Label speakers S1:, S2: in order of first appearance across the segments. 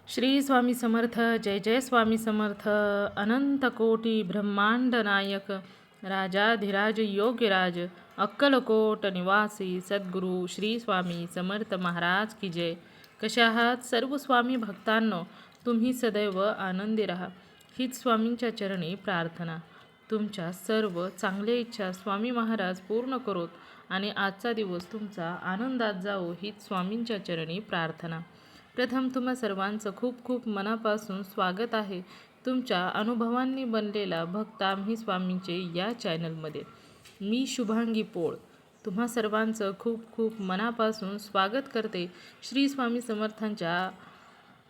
S1: श्री स्वामी समर्थ. जय जय स्वामी समर्थ. अनंत कोटी ब्रह्मांड नायक राजाधिराज योगीराज अक्कलकोट निवासी सद्गुरू श्री स्वामी समर्थ महाराज की जय. कशा आहात सर्व स्वामी भक्तांनो? तुम्ही सदैव आनंदी राहा हीच स्वामींच्या चरणी प्रार्थना. तुमच्या सर्व चांगल्या इच्छा स्वामी महाराज पूर्ण करोत आणि आजचा दिवस तुमचा आनंदात जावो हीच स्वामींच्या चरणी प्रार्थना. प्रथम तुम्हा सर्वांचं खूप खूप मनापासून स्वागत आहे तुमच्या अनुभवांनी बनलेला भक्त आम्ही स्वामींचे या चॅनलमध्ये. मी शुभांगी पोळ तुम्हा सर्वांचं खूप खूप मनापासून स्वागत करते श्री स्वामी समर्थांच्या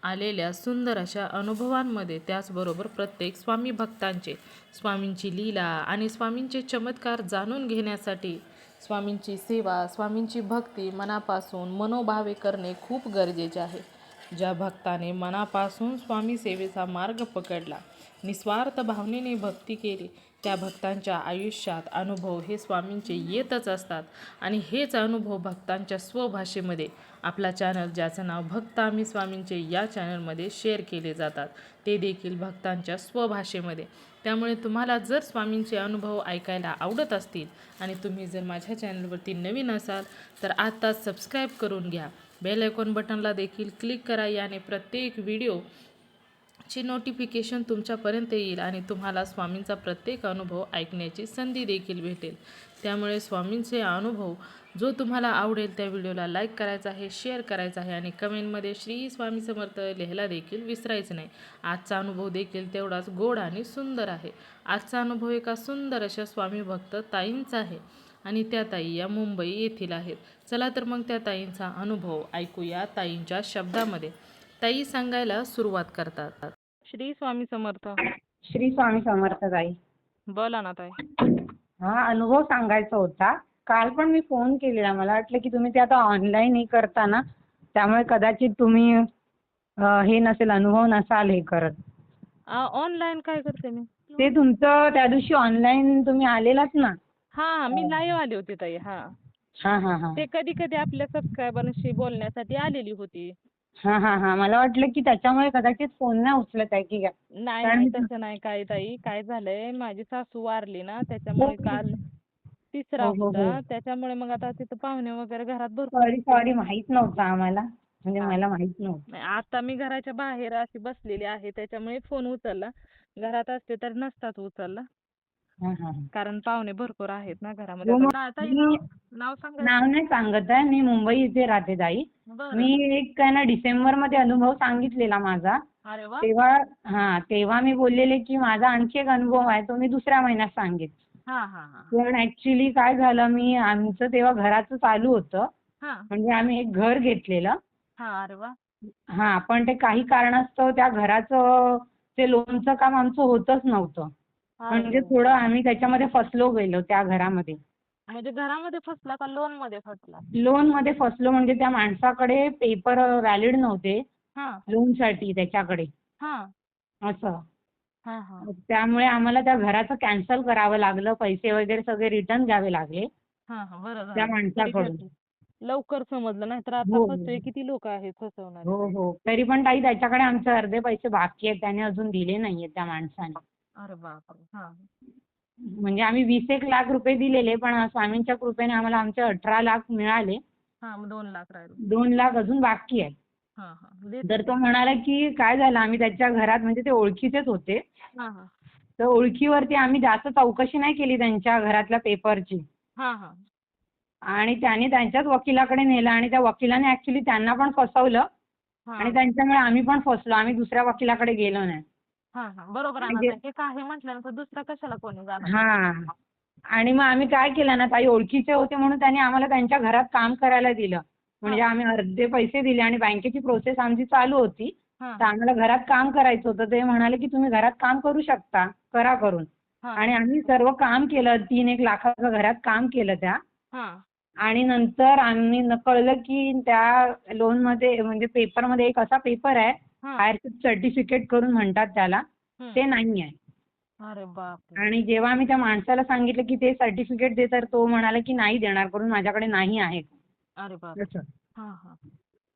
S1: आलेल्या सुंदर अशा अनुभवांमध्ये. त्याचबरोबर प्रत्येक स्वामी भक्तांचे स्वामींची लीला आणि स्वामींचे चमत्कार जाणून घेण्यासाठी स्वामींची सेवा, स्वामींची भक्ती मनापासून मनोभावे करणे खूप गरजेचे आहे. ज्या भक्ताने मनापासून स्वामी सेवेचा मार्ग पकडला, निस्वार्थ भावनेने भक्ती केली, त्या भक्तांच्या आयुष्यात अनुभव हे स्वामींचे येतच असतात. आणि हेच अनुभव भक्तांच्या स्वभाषेमध्ये आपला चॅनल, ज्याचं नाव भक्त आम्ही स्वामींचे या चॅनलमध्ये शेअर केले जातात, ते देखील भक्तांच्या स्वभाषेमध्ये. त्यामुळे तुम्हाला जर स्वामींचे अनुभव ऐकायला आवडत असतील आणि तुम्ही जर माझ्या चॅनलवरती नवीन असाल तर आत्ताच सबस्क्राईब करून घ्या. बेल आयकॉन बटनला देखील क्लिक करा. याने प्रत्येक व्हिडिओची नोटिफिकेशन तुमच्यापर्यंत येईल आणि तुम्हाला स्वामींचा प्रत्येक अनुभव ऐकण्याची संधी देखील भेटेल. त्यामुळे स्वामींचे अनुभव जो तुम्हाला आवडेल त्या व्हिडिओला लाईक करायचा आहे, शेअर करायचा आहे आणि कमेंटमध्ये श्री स्वामी समर्थ लिहायला देखील विसरायचं नाही. आजचा अनुभव देखील तेवढाच गोड आणि सुंदर आहे. आजचा अनुभव एका सुंदर अशा स्वामी भक्त ताईंचा आहे आणि त्या ताई या मुंबई येथील आहेत. चला तर मग त्या ताईंचा अनुभव ऐकूया ताईंच्या शब्दामध्ये. ताई सांगायला सुरुवात करतात. श्री स्वामी समर्थ.
S2: श्री स्वामी समर्थ ताई.
S1: बोला ना ताई.
S2: हा अनुभव सांगायचा होता. काल पण मी फोन केलेला, मला वाटलं की तुम्ही ते आता ऑनलाईन हे करता ना, त्यामुळे कदाचित तुम्ही हे नसेल, अनुभव नसाल हे करत.
S1: ऑनलाईन काय करते मी?
S2: ते तुमचं त्या दिवशी ऑनलाईन तुम्ही आलेलात ना.
S1: हा, मी लाईव्ह आली होती ताई. हा
S2: हा हा हा
S1: ते कधी कधी आपल्या सबस्क्रायबरशी बोलण्यासाठी आलेली होती.
S2: हा हा हा मला वाटलं की त्याच्यामुळे कदाचित फोन नाही उचलत आहे की काय.
S1: नाही
S2: कारण
S1: नाही, तसं नाही काय ताई. काय झालंय, माझी सासू वारली ना, त्याच्यामुळे काल तिसरा
S2: हो हो हो
S1: होता. त्याच्यामुळे मग आता तिथं पाहुणे वगैरे घरात भरपूर
S2: सॉरी
S1: होते.
S2: सॉरी, माहित नव्हतं आम्हाला, म्हणजे
S1: हा.
S2: मला माहित नव्हतं.
S1: नाही, आता मी घराच्या बाहेर अशी बसलेली आहे त्याच्यामुळे फोन उचलला. घरात असते तर नसतात उचलला,
S2: हा हा
S1: कारण पाहुणे भरपूर आहेत ना घरामध्ये.
S2: हो,
S1: आता
S2: मग
S1: ताई
S2: मी
S1: नाव सांगायचं?
S2: नाव नाही सांगत आहे, मी मुंबई इथे राहते ताई.
S1: बरं.
S2: मी एक काय ना डिसेंबरमध्ये अनुभव सांगितलेला माझा.
S1: अरे वा.
S2: तेव्हा मी बोललेले की माझा आणखी एक अनुभव आहे, तो मी दुसऱ्या महिन्यात सांगेन.
S1: हा हा हा
S2: पण ऍक्च्युली काय झालं, आमचं तेव्हा घराचं चालू होतं,
S1: हा
S2: म्हणजे आम्ही एक घर घेतलेलं.
S1: हा. अरे वा.
S2: पण ते काही कारणास्तव त्या घराचं ते लोनचं काम आमचं होतच नव्हतं. म्हणजे
S1: अरे,
S2: थोडं आम्ही त्याच्यामध्ये फसलो गेलो त्या घरामध्ये.
S1: म्हणजे घरामध्ये फसला का लोन मध्ये फसला?
S2: लोन मध्ये फसलो म्हणजे त्या माणसाकडे पेपर व्हॅलिड नव्हते
S1: हा
S2: लोनसाठी त्याच्याकडे,
S1: हा
S2: असं.
S1: हा हा
S2: त्यामुळे आम्हाला त्या घराचं कॅन्सल करावं लागलं, पैसे वगैरे सगळे रिटर्न घ्यावे लागले
S1: हा हा. बरं
S2: त्या
S1: झालं तरी
S2: माणसाकडून.
S1: लवकर समजलं, नाही तर आता
S2: हो
S1: फसतोय किती लोक आहेत फसवणारे.
S2: हो हो तरी पण ताई त्याच्याकडे आमचे अर्धे पैसे बाकी आहेत, त्याने अजून दिले नाहीये त्या माणसाने.
S1: अरे बापरे. हा
S2: म्हणजे आम्ही 20 एक लाख रुपये दिलेले, पण स्वामींच्या कृपेने आम्हाला आमचे 18 लाख मिळाले.
S1: हा. मग 2 लाख राहिले.
S2: 2 लाख अजून बाकी आहेत.
S1: हा हा. देते
S2: तर
S1: ते.
S2: तो म्हणाला की काय झालं, आम्ही त्याच्या घरात, म्हणजे ते ओळखीचेच होते,
S1: हा हा
S2: तर ओळखीवरती आम्ही जास्त चौकशी नाही केली त्यांच्या घरातल्या पेपरची.
S1: हा हा
S2: आणि त्याने त्यांच्याच वकिलाकडे नेलं आणि त्या वकिलाने ऍक्च्युली त्यांना पण फसवलं
S1: हा
S2: आणि त्यांच्यामुळे आम्ही पण फसलो. आम्ही दुसऱ्या वकिलाकडे गेलो नाही.
S1: हा हा. बरोबर आहे ना.
S2: म्हणजे
S1: ते काही म्हटल्यानंतर दुसरा कशाला कोणी जाणार.
S2: हा. आणि मग आम्ही काय केलं ना ताई, ओळखीचे होते म्हणून त्यांनी आम्हाला त्यांच्या घरात काम करायला दिलं. म्हणजे आम्ही अर्धे पैसे दिले आणि बँकेची प्रोसेस आमची चालू होती,
S1: हा
S2: तर आम्हाला घरात काम करायचं होतं. ते म्हणाले की तुम्ही घरात काम करू शकता, करा करून.
S1: हा
S2: आणि आम्ही सर्व काम केलं, 3-1 लाखाचं घरात काम केलं त्या.
S1: हा
S2: आणि नंतर आम्ही कळलं की त्या लोनमध्ये, म्हणजे पेपरमध्ये एक असा पेपर आहे,
S1: हा.
S2: हायरशिप सर्टिफिकेट करून म्हणतात त्याला, ते नाही आहे.
S1: अरे बापरे.
S2: आणि जेव्हा आम्ही त्या माणसाला सांगितलं की ते सर्टिफिकेट दे, तर तो म्हणाला की नाही देणार, करून माझ्याकडे नाही आहे.
S1: अरे बापरे.
S2: असं.
S1: हा हा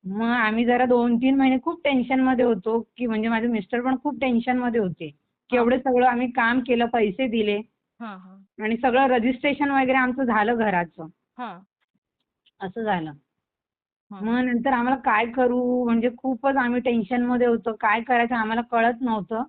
S2: मग आम्ही जरा 2-3 महिने खूप टेन्शनमध्ये होतो, की म्हणजे माझे मिस्टर पण खूप टेन्शनमध्ये होते, की
S1: हां,
S2: एवढं सगळं आम्ही काम केलं, पैसे दिले
S1: हां, हां,
S2: आणि सगळं रजिस्ट्रेशन वगैरे आमचं झालं घराचं,
S1: हां,
S2: असं झालं.
S1: हां,
S2: मग नंतर आम्हाला काय करू म्हणजे खूपच आम्ही टेन्शनमध्ये होतो. काय करायचं आम्हाला कळत नव्हतं.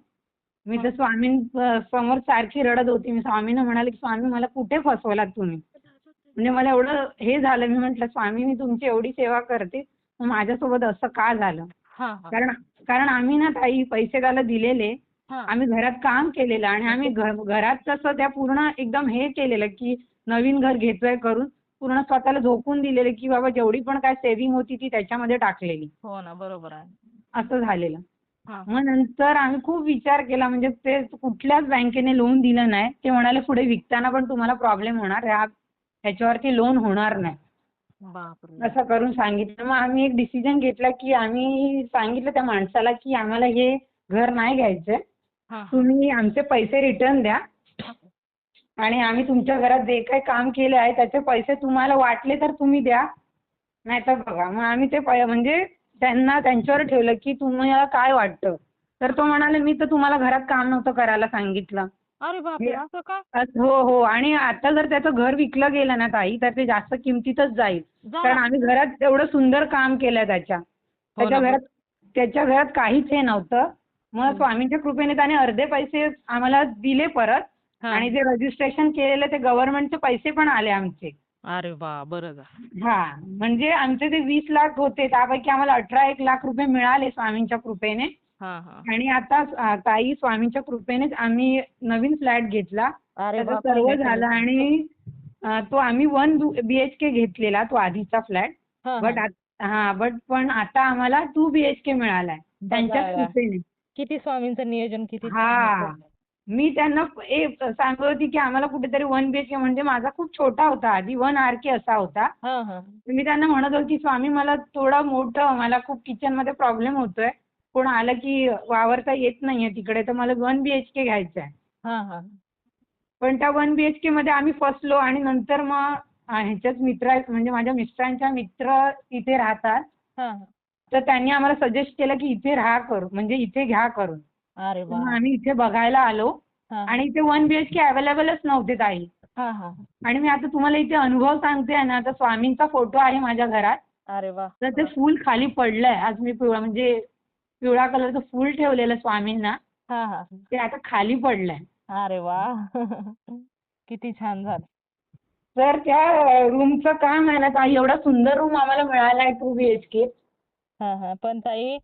S2: मी तर
S1: हां.
S2: समोर सारखी रडत होती. मी स्वामींना म्हणाले, की "स्वामी मला कुठे फसवलात तुम्ही?" म्हणजे मला एवढं हे झालं. मी म्हटलं, "स्वामी मी तुमची एवढी सेवा करते, मग माझ्यासोबत असं का झालं?"
S1: हां, हां,
S2: कारण कारण आम्ही ना ताई पैसे त्याला दिलेले.
S1: हां.
S2: आम्ही घरात काम केलेलं आणि आम्ही घरात तसं त्या पूर्ण एकदम हे केलेलं, की नवीन घर घेतोय करून पूर्ण स्वतःला झोकून दिलेलं, की बाबा जेवढी पण काय सेव्हिंग होती ती त्याच्यामध्ये टाकलेली.
S1: हो ना, बरोबर आहे.
S2: असं झालेलं.
S1: हां,
S2: मग नंतर आम्ही खूप विचार केला म्हणजे ते कुठल्याच बँकेने लोन दिलं नाही. ते म्हणाले पुढे विकताना पण तुम्हाला प्रॉब्लेम होणार. ह्याच्यावरती लोन होणार नाही.
S1: बापरे!
S2: असं करून सांगितलं. मग आम्ही एक डिसिजन घेतला, की आम्ही सांगितलं त्या माणसाला, की आम्हाला हे घर नाही घ्यायचंय.
S1: हां, हां.
S2: तुम्ही आमचे पैसे रिटर्न द्या आणि आम्ही तुमच्या घरात जे काही काम केले आहे त्याचे पैसे तुम्हाला वाटले तर तुम्ही द्या, नाहीतर बघा. मग आम्ही ते म्हणजे त्यांच्यावर ठेवलं, की तुम्हाला काय वाटतं? तर तो म्हणाले, "मी तर तुम्हाला घरात काम नव्हतं करायला सांगितलं."
S1: अरे
S2: हे
S1: बापरे! असं का?
S2: हो, हो. आणि आता जर त्याचं घर विकलं गेलं ना ताई, तर ते जास्त किमतीतच जाईल. कारण
S1: जाणार.
S2: आम्ही घरात एवढं सुंदर काम केलंय त्याच्या.
S1: हो
S2: त्याच्या
S1: ना,
S2: घरात त्याच्या घरात काहीच हे नव्हतं. मग
S1: हं.
S2: स्वामींच्या कृपेने त्याने अर्धे पैसे आम्हाला दिले परत
S1: हां.
S2: आणि जे रजिस्ट्रेशन केलेलं ते गव्हर्नमेंटचे पैसे पण आले आमचे.
S1: अरे वाह! बरं झालं.
S2: हां. म्हणजे आमचे ते 20 लाख होते. त्यापैकी आम्हाला 18-1 लाख रुपये मिळाले स्वामींच्या कृपेने.
S1: हां, हां.
S2: आणि आता ताई स्वामींच्या कृपेनेच आम्ही नवीन फ्लॅट घेतला.
S1: अरे
S2: त्याचं
S1: वाह!
S2: सर्व झालं
S1: काँग्रॅच्युलेशन.
S2: आणि तो आम्ही 1 बीएचके घेतलेला तो आधीचा फ्लॅट.
S1: हां,
S2: बट
S1: हां.
S2: पण आता आम्हाला 2 बीएचके मिळालाय त्यांच्याच
S1: बघा
S2: कृपेने.
S1: किती स्वामींचं नियोजन किती छान
S2: हां.
S1: होतं.
S2: मी त्यांना सांगत होती, की आम्हाला कुठेतरी 1 बीएचके म्हणजे माझा खूप छोटा होता आधी 1 आरके असा होता.
S1: हां, हां.
S2: मी त्यांना म्हणत होती, "स्वामी मला थोडं मोठं मला खूप किचनमध्ये प्रॉब्लेम होतोय. कोण आलं की वावरता येत नाहीये तिकडे, तर मला 1 बीएचके घ्यायचा आहे."
S1: हां, हां.
S2: पण त्या 1 बीएचकेमध्ये आम्ही फसलो आणि नंतर मग ह्याच्याच म्हणजे माझ्या मिस्टरांच्या मित्र तिथे राहतात.
S1: हां, हां.
S2: तर त्यांनी आम्हाला सजेस्ट केलं, की इथे म्हणजे इथे घ्या करून.
S1: अरे
S2: तर मग
S1: वाह!
S2: आम्ही इथे बघायला आलो
S1: हां,
S2: आणि
S1: हां.
S2: इथे 1 बीएचके अवेलेबलच नव्हते ताई.
S1: हां, हां.
S2: आणि मी आता तुम्हाला इथे अनुभव सांगते ना, तर स्वामींचा फोटो आहे माझ्या घरात.
S1: अरे वाह!
S2: तर ते फूल खाली पडलंय. आज मी म्हणजे पिवळा कलरचं फूल ठेवलेलं स्वामींना.
S1: हां, हां.
S2: ते आता खाली पडलंय.
S1: अरे वाह! किती छान झालं.
S2: तर त्या रूमचं काम आहे ना ताई, एवढा सुंदर रूम आम्हाला मिळाला आहे 2 बीएचके.
S1: हां, हां. पण ताई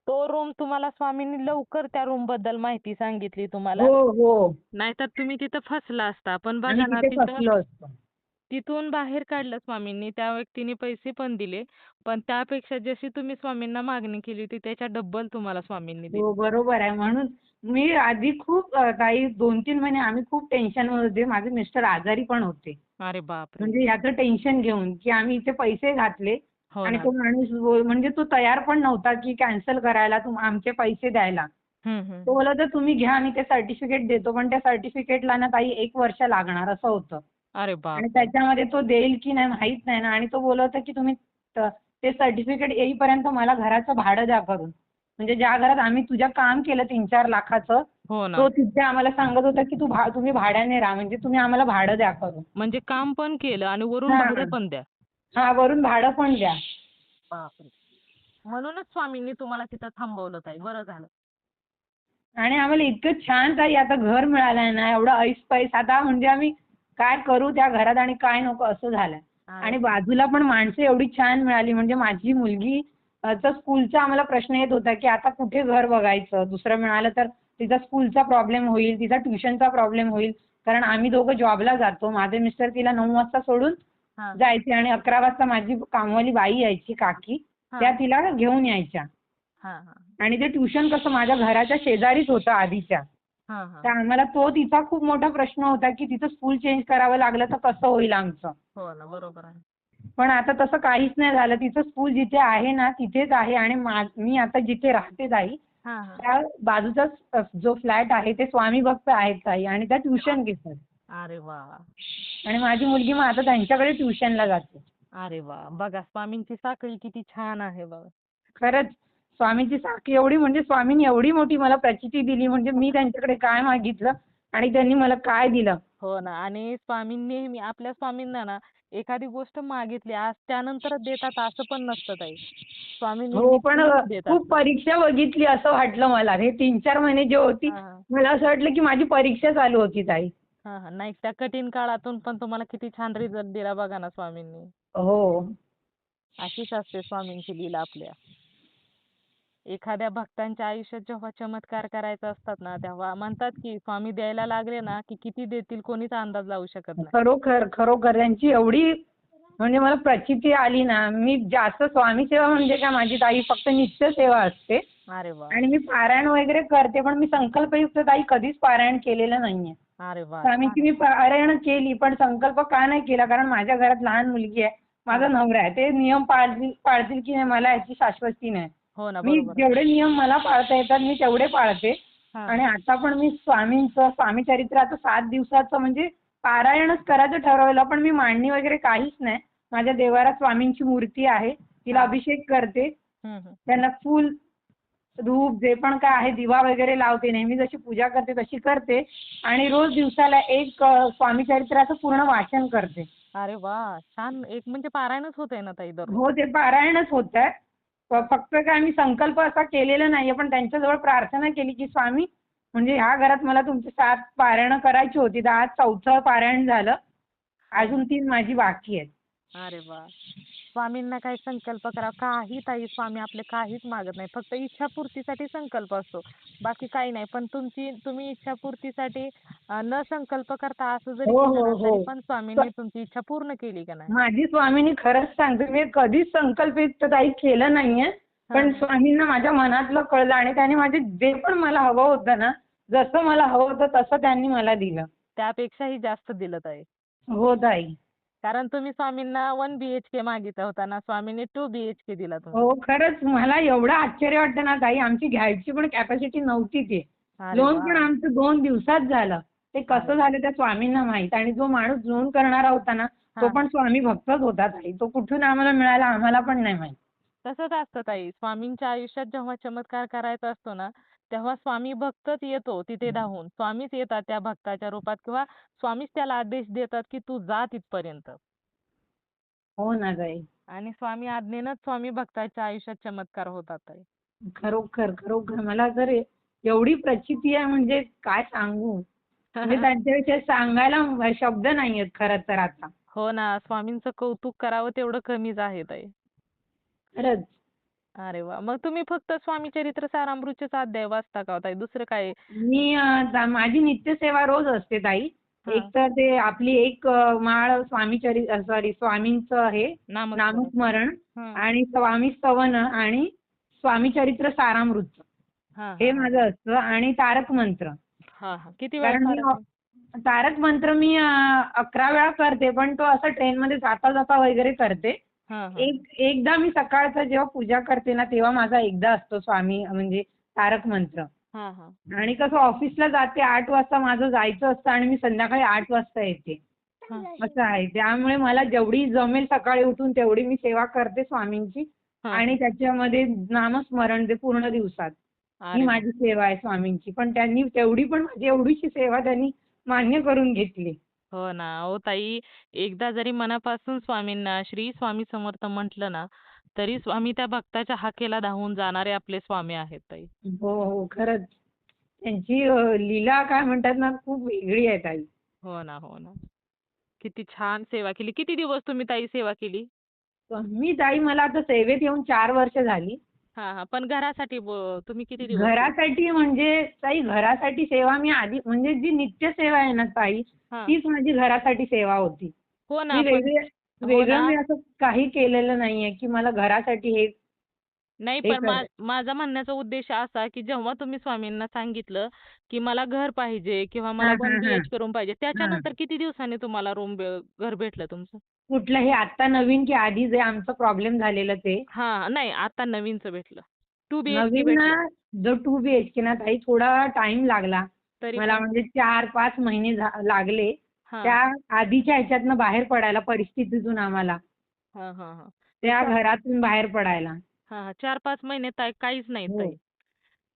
S1: तो रूम तुम्हाला स्वामींनी लवकर त्या रूमबद्दल माहिती सांगितली तुम्हाला.
S2: हो, हो.
S1: नाहीतर तुम्ही तिथं फसला असता. पण
S2: आम्ही
S1: बघा ना
S2: तिथे
S1: तिथं
S2: फसलो असतो.
S1: तिथून बाहेर काढलं स्वामींनी. त्या व्यक्तीने पैसे पण दिले. पण त्यापेक्षा जशी तुम्ही स्वामींना मागणी केली होती त्याच्या डब्बल तुम्हाला स्वामींनी दिली.
S2: हो, बरोबर आहे. म्हणून मी आधी खूप काही 2-3 महिने आम्ही खूप टेन्शनमध्ये होते. माझे मिस्टर आजारी पण होते.
S1: अरे बापरे!
S2: म्हणजे ह्याचं टेन्शन घेऊन, की आम्ही इथे पैसे घातले
S1: हो
S2: आणि
S1: ना.
S2: तो माणूस म्हणजे तो तयार पण नव्हता, की कॅन्सल करायला, आमचे पैसे द्यायला.
S1: हं, हं.
S2: तो बोलला, "तर तुम्ही घ्या, मी ते सर्टिफिकेट देतो." पण त्या सर्टिफिकेटला ना ताई 1 वर्ष लागणार असं होतं.
S1: अरे
S2: आणि
S1: बापरे!
S2: त्याच्यामध्ये तो देईल की नाही माहीत नाही ना आणि तो बोलत होता, की तुम्ही ते सर्टिफिकेट येईपर्यंत मला घराचं भाडं द्या करून. म्हणजे ज्या घरात आम्ही तुझं काम केलं 3-4 लाखाचं,
S1: हो ना.
S2: तो तिथे आम्हाला सांगत होता, की तुम्ही भाड्याने राहा, म्हणजे तुम्ही आम्हाला भाडं द्या करून.
S1: म्हणजे काम पण केलं आणि वरून भाडं
S2: हां.
S1: पण द्या.
S2: हां, वरून भाडं पण द्या.
S1: बापरे! म्हणूनच स्वामींनी तुम्हाला तिथं थांबवलं ताई. बरं झालं.
S2: आणि आम्हाला इतकं छान ताई आता घर मिळालंय ना, एवढं ऐस-पैस आता म्हणजे आम्ही काय करू त्या घरात आणि काय नको असं झालंय.
S1: अरे
S2: आणि बाजूला पण माणसं एवढी छान मिळाली म्हणजे माझी मुलगी चा स्कूलचा आम्हाला प्रश्न येत होता, की आता कुठे घर बघायचं? दुसरं मिळालं तर तिचा स्कूलचा प्रॉब्लेम होईल, तिचा ट्युशनचा प्रॉब्लेम होईल. कारण आम्ही दोघं जॉबला जातो. माझे मिस्टर तिला 9 वाजता सोडून
S1: हां,
S2: जायचे आणि 11 वाजता माझी कामवाली बाई यायची काकी, त्या
S1: हां,
S2: तिला घेऊन यायच्या.
S1: हां, हां,
S2: आणि ते ट्युशन कसं माझ्या घराच्या शेजारीच होतं आधीच्या.
S1: हां,
S2: तर
S1: हां.
S2: आम्हाला तिचा खूप मोठा प्रश्न होता, की तिचं स्कूल चेंज करावं लागलं तर कसं होईल आमचं.
S1: हो ना, बरोबर आहे.
S2: पण आता तसं काहीच नाही झालं. तिचं स्कूल जिथे आहे ना तिथेच आहे आणि मी आता जिथे राहते ताई,
S1: हां, हां.
S2: त्या बाजूचाच जो फ्लॅट आहे ते स्वामी भक्त आहेत ताई आणि त्या ट्युशन घेतात.
S1: अरे वाह!
S2: आणि माझी मुलगी मग आता त्यांच्याकडे ट्युशनला जाते.
S1: अरे वा, बघा स्वामींची साखळी किती छान आहे बघा.
S2: खरंच स्वामींची साखळी एवढी म्हणजे स्वामींनी एवढी मोठी मला प्रचिती दिली म्हणजे मी त्यांच्याकडे काय मागितलं आणि त्यांनी मला काय दिलं.
S1: हो ना. आणि स्वामींनी नेहमी आपल्या स्वामींना ना एखादी गोष्ट मागितली आज त्यानंतरच देतात असं पण नसतं ताई. स्वामींनी
S2: हो पण
S1: निश्चितच देत
S2: खूप
S1: असतात.
S2: परीक्षा बघितली असं वाटलं मला. हे 3-4 महिने जे होती
S1: हां, हां.
S2: मला असं वाटलं की माझी परीक्षा चालू होती ताई.
S1: हां, हां. नाही त्या कठीण काळातून पण तुम्हाला किती छान रिझल्ट दिला बघा ना स्वामींनी.
S2: हो.
S1: अशीच असते स्वामींची लीला आपल्या. एखाद्या भक्तांच्या आयुष्यात जेव्हा चमत्कार करायचे असतात ना, तेव्हा म्हणतात की स्वामी द्यायला लागले ना, की किती देतील कोणीच अंदाज लावू शकत नाही.
S2: खरोखर, खरोखर त्यांची एवढी म्हणजे मला प्रचिती आली ना, मी जास्त स्वामी सेवा म्हणजे काय माझी ताई फक्त नित्य सेवा असते
S1: अरे वाह!
S2: आणि मी पारायण वगैरे करते, पण मी संकल्पयुक्त ताई कधीच पारायण केलेलं नाहीये.
S1: अरे वाह! छान
S2: स्वामींची मी
S1: आहे.
S2: पारायण केली, पण संकल्प का नाही केला? कारण माझ्या घरात लहान मुलगी आहे, माझा
S1: हां.
S2: नवरा आहे. ते नियम पाळतील पाळतील की नाही मला याची शाश्वती नाही.
S1: हो ना,
S2: मी
S1: बरोबर आहे.
S2: जेवढे नियम मला पाळता येतात मी तेवढे पाळते
S1: हां,
S2: आणि
S1: हां.
S2: आता पण मी स्वामी चरित्राचं 7 दिवसाचं म्हणजे पारायणच करायचं ठरवलं, पण मी मांडणी वगैरे काहीच नाही. माझ्या देवाऱ्यात स्वामींची मूर्ती आहे. तिला
S1: हां.
S2: अभिषेक करते.
S1: हं, हं.
S2: त्यांना फूल, धूप जे पण काय आहे दिवा वगैरे लावते. नेहमी जशी पूजा करते तशी करते आणि रोज दिवसाला एक स्वामी चरित्राचं पूर्ण वाचन करते.
S1: अरे वाह! छान एक म्हणजे पारायणच होतंय ना ताई दररोज.
S2: हो, ते पारायणच होतंय. फक्त काय मी संकल्प असा केलेला नाहीये, पण त्यांच्याजवळ प्रार्थना केली, की स्वामी म्हणजे ह्या घरात मला तुमची 7 पारायणं करायची होती. तर आज 4थं पारायण झालं.
S1: हो.
S2: अजून 3 माझी बाकी आहेत.
S1: अरे वाह! स्वामींना काही संकल्प करा. काही ताई स्वामी आपले काहीच मागत नाही. फक्त इच्छापूर्तीसाठी संकल्प असतो. बाकी काही नाही. पण तुम्ही इच्छापूर्तीसाठी न संकल्प करता असं जरी
S2: हो,
S1: केलं
S2: हो,
S1: ना,
S2: हो.
S1: तरी पण स्वामींनी तुमची इच्छा पूर्ण केली का नाही?
S2: माझी स्वामींनी खरंच सांगते, मी कधीच संकल्पित काही केलं नाहीये.
S1: हां,
S2: पण
S1: हां.
S2: स्वामींना माझ्या मनातलं कळलं आणि त्याने माझे जे पण मला हवं होतं ना, जसं मला हवं होतं तसं त्यांनी मला दिलं.
S1: त्यापेक्षाही जास्त दिलं ताई.
S2: हो ताई.
S1: कारण तुम्ही स्वामींना 1 बीएचके मागितला होता ना, स्वामींनी 2 बीएचके दिला तुम्हाला.
S2: हो, खरंच मला एवढं आश्चर्य वाटतं ना ताई, आमची घ्यायची पण कॅपॅसिटी नव्हती ती.
S1: अरे
S2: लोन पण
S1: वाह!
S2: आमचं 2 दिवसात झालं. ते
S1: अरे
S2: कसं झालं त्या स्वामींना माहीत आणि जो माणूस लोन करणारा होता ना, तो
S1: हां,
S2: पण
S1: हां.
S2: स्वामी भक्तच होता ताई. तो कुठून आम्हाला मिळाला आम्हाला पण नाही माहीत.
S1: तसंच असतं ताई. स्वामींच्या आयुष्यात जेव्हा चमत्कार करायचा असतो ना, तेव्हा स्वामी भक्तच येतो तिथे धावून. स्वामीच येतात त्या भक्ताच्या रूपात किंवा स्वामीच त्याला आदेश देतात, की तू जा तिथपर्यंत.
S2: हो ना ताई.
S1: आणि स्वामी आज्ञेनंच स्वामी भक्ताच्या आयुष्यात चमत्कार होतात ताई.
S2: खरोखर, खरोखर मला तर एवढी प्रचिती आहे म्हणजे काय सांगू? म्हणजे त्यांच्याविषयी सांगायला शब्द नाहीयेत खरं तर आता.
S1: हो ना, स्वामींचं कौतुक करावं तेवढं कमीच आहे ताई.
S2: खरंच.
S1: अरे वाह! मग तुम्ही फक्त स्वामी चरित्र सारामृतचेच अध्याय वाचता का हो ताई? दुसरं काय?
S2: मी माझी नित्यसेवा रोज असते ताई. एक
S1: हां,
S2: तर ते आपली एक माळ स्वामींचं हे
S1: नामस्मरण.
S2: नामस्मरण
S1: हं.
S2: आणि स्वामी स्तवन आणि स्वामी चरित्र सारामृत
S1: हां,
S2: हे
S1: हां, हां.
S2: माझं असतं आणि तारक मंत्र.
S1: हां, हां. किती वेळा
S2: कारण मी
S1: तारक मंत्र?
S2: तारक मंत्र मी 11 वेळा करते, पण तो असं ट्रेनमध्ये जाता-जाता वगैरे करते.
S1: हां, हां.
S2: एकदा मी सकाळचं जेव्हा पूजा करते ना, तेव्हा माझा एकदा असतो स्वामी म्हणजे तारक मंत्र.
S1: हां, हां.
S2: आणि कसं ऑफिसला जाते 8 वाजता माझं जायचं असतं आणि मी संध्याकाळी 8 वाजता येते.
S1: हां.
S2: असं आहे. त्यामुळे मला जेवढी जमेल सकाळी उठून तेवढी मी सेवा करते स्वामींची
S1: हां,
S2: आणि
S1: हां.
S2: त्याच्यामध्ये नामस्मरण ते पूर्ण दिवसात. ही
S1: अरे वाह!
S2: माझी सेवा आहे स्वामींची. पण त्यांनी तेवढी पण माझी एवढीशी सेवा त्यांनी मान्य करून घेतली.
S1: हो ना. अहो ताई, एकदा जरी मनापासून स्वामींना श्री स्वामी समर्थ म्हटलं ना, तरी स्वामी त्या भक्ताच्या हाकेला धावून जाणारे आपले स्वामी आहेत ताई.
S2: हो, हो. खरंच. त्यांची लीला काय म्हणतात ना खूप वेगळी आहे ताई.
S1: हो ना, हो ना. किती छान सेवा केली. किती दिवस तुम्ही ताई सेवा केली?
S2: मी ताई मला आता सेवेत येऊन 4 वर्ष झाली.
S1: हां, हां. पण घरासाठी तुम्ही किती दिवस केली?
S2: घरासाठी म्हणजे ताई घरासाठी सेवा मी आधी म्हणजे जी नित्य सेवा आहे ना ताई,
S1: हां.
S2: तीच माझी घरासाठी सेवा होती.
S1: हो ना,
S2: मी
S1: पण हो
S2: वेगळं
S1: ना.
S2: मी असं काही केलेलं नाहीये, की मला घरासाठी हे
S1: नाही,
S2: हे
S1: पण
S2: कर
S1: माझा म्हणण्याचा उद्देश असा, की जेव्हा तुम्ही स्वामींना सांगितलं, की मला घर पाहिजे किंवा मला
S2: हां,
S1: 1
S2: हां, हां.
S1: बीएचके रूम पाहिजे,
S2: हां.
S1: त्याच्यानंतर किती दिवसांनी तुम्हाला घर भेटलं तुमचं?
S2: कुठलं हे आत्ता नवीन की आधी जे आमचा प्रॉब्लेम झालेला ते?
S1: हां, नाही आता नवीनचं भेटलं. 2 बीएचके
S2: नवीन ना
S1: भेटलं.
S2: जो 2 बीएचके ना ताई थोडा टाईम लागला.
S1: तरी
S2: मला
S1: पण
S2: म्हणजे 4-5 महिने लागले.
S1: हां.
S2: त्या आधीच्या ह्याच्यातनं बाहेर पडायला परिस्थितीतून आम्हाला.
S1: हा हा हा
S2: त्या घरातून बाहेर पडायला.
S1: हा 4-5 महिने काहीच नाही
S2: हो.
S1: ताई.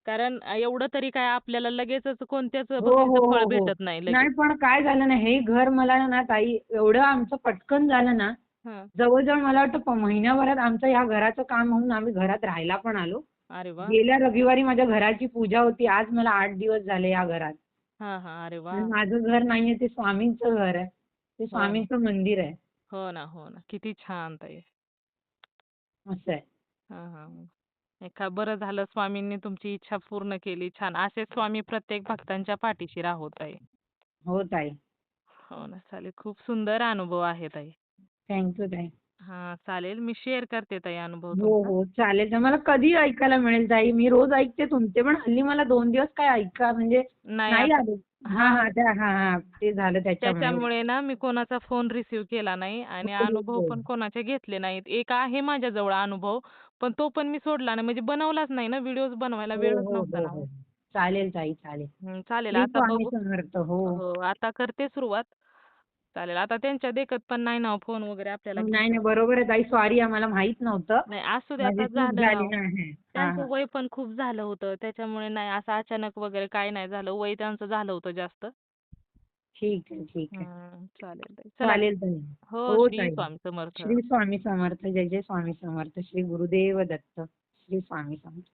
S1: कारण एवढं तरी काय आपल्याला लगेचच कोणत्याच
S2: हो,
S1: भक्तीचं
S2: हो,
S1: फळ
S2: हो, हो.
S1: भेटत नाही
S2: नाही
S1: लगेच.
S2: पण काय झालं ना, हे घर मला ना ताई एवढं आमचं पटकन झालं ना,
S1: हा.
S2: जवळ-जवळ मला वाटतं महिन्याभरात आमचं या घराचं काम होऊन आम्ही घरात राहायला पण आलो.
S1: अरे वा.
S2: गेल्या रविवारी माझ्या घराची पूजा होती. आज मला 8 दिवस झाले या घरात.
S1: हा हा. अरे वा.
S2: आणि माझं घर नाहीये, ते स्वामींचं घर आहे. ते
S1: हो ना.
S2: स्वामींचं मंदिर आहे.
S1: हो ना, हो ना. किती छान ताई.
S2: असं आहे.
S1: हा हा. बरं झालं स्वामींनी तुमची इच्छा पूर्ण केली. छान. असेच स्वामी प्रत्येक भक्तांच्या पाठीशी राहो ताई.
S2: हो ताई.
S1: हो ना, चालेल. खूप सुंदर अनुभव आहे ताई.
S2: थँक ताई.
S1: हा, चालेल. मी शेअर करते ताई अनुभव
S2: हो,
S1: तुमचा.
S2: हो. चालेल. तर मला कधी ऐकायला मिळेल ताई? मी रोज ऐकते तुमचे, पण हल्ली मला 2 दिवस काय ऐका म्हणजे
S1: नाही
S2: नाही
S1: आता.
S2: आले. हां,
S1: हा.
S2: हां. हां, हां. ते झालं त्याच्यामुळे.
S1: त्याच्यामुळे ना मी कोणाचा फोन रिसीव्ह केला नाही आणि
S2: हो, हो,
S1: अनुभव
S2: हो.
S1: पण कोणाचे घेतले नाहीत. एक आहे माझ्याजवळ अनुभव, पण तो पण मी सोडला नाही. म्हणजे बनवलाच नाही ना, व्हिडिओज बनवायला
S2: हो,
S1: वेळच
S2: हो,
S1: नव्हता
S2: हो,
S1: ना हो.
S2: हो. चालेल ताई, चालेल.
S1: चालेल
S2: श्री
S1: आता
S2: स्वामी
S1: बघू.
S2: समर्थ. हो.
S1: हो, आता करते सुरुवात. चालेल. आता त्यांच्या देखत पण नाही ना फोन वगैरे आपल्याला
S2: नाही,
S1: घेता
S2: नाही.
S1: येत.
S2: बरोबर आहे ताई. सॉरी आम्हाला माहीत नव्हतं.
S1: नाही असू दे,
S2: माझी
S1: आता
S2: चूक
S1: झालं ना
S2: झाली
S1: हो.
S2: आहे. हां,
S1: त्यांचं
S2: हां.
S1: वय पण खूप झालं होतं. त्याच्यामुळे नाही असं अचानक वगैरे काही नाही झालं. वय त्यांचं झालं होतं जास्त.
S2: ठीक आहे, ठीक आहे.
S1: चालेल ताई. चला.
S2: चालेल ताई.
S1: हो,
S2: हो
S1: श्री
S2: ताई.
S1: स्वामी समर्थ.
S2: श्री स्वामी समर्थ. जय जय स्वामी समर्थ. श्री गुरुदेव दत्त. श्री स्वामी समर्थ.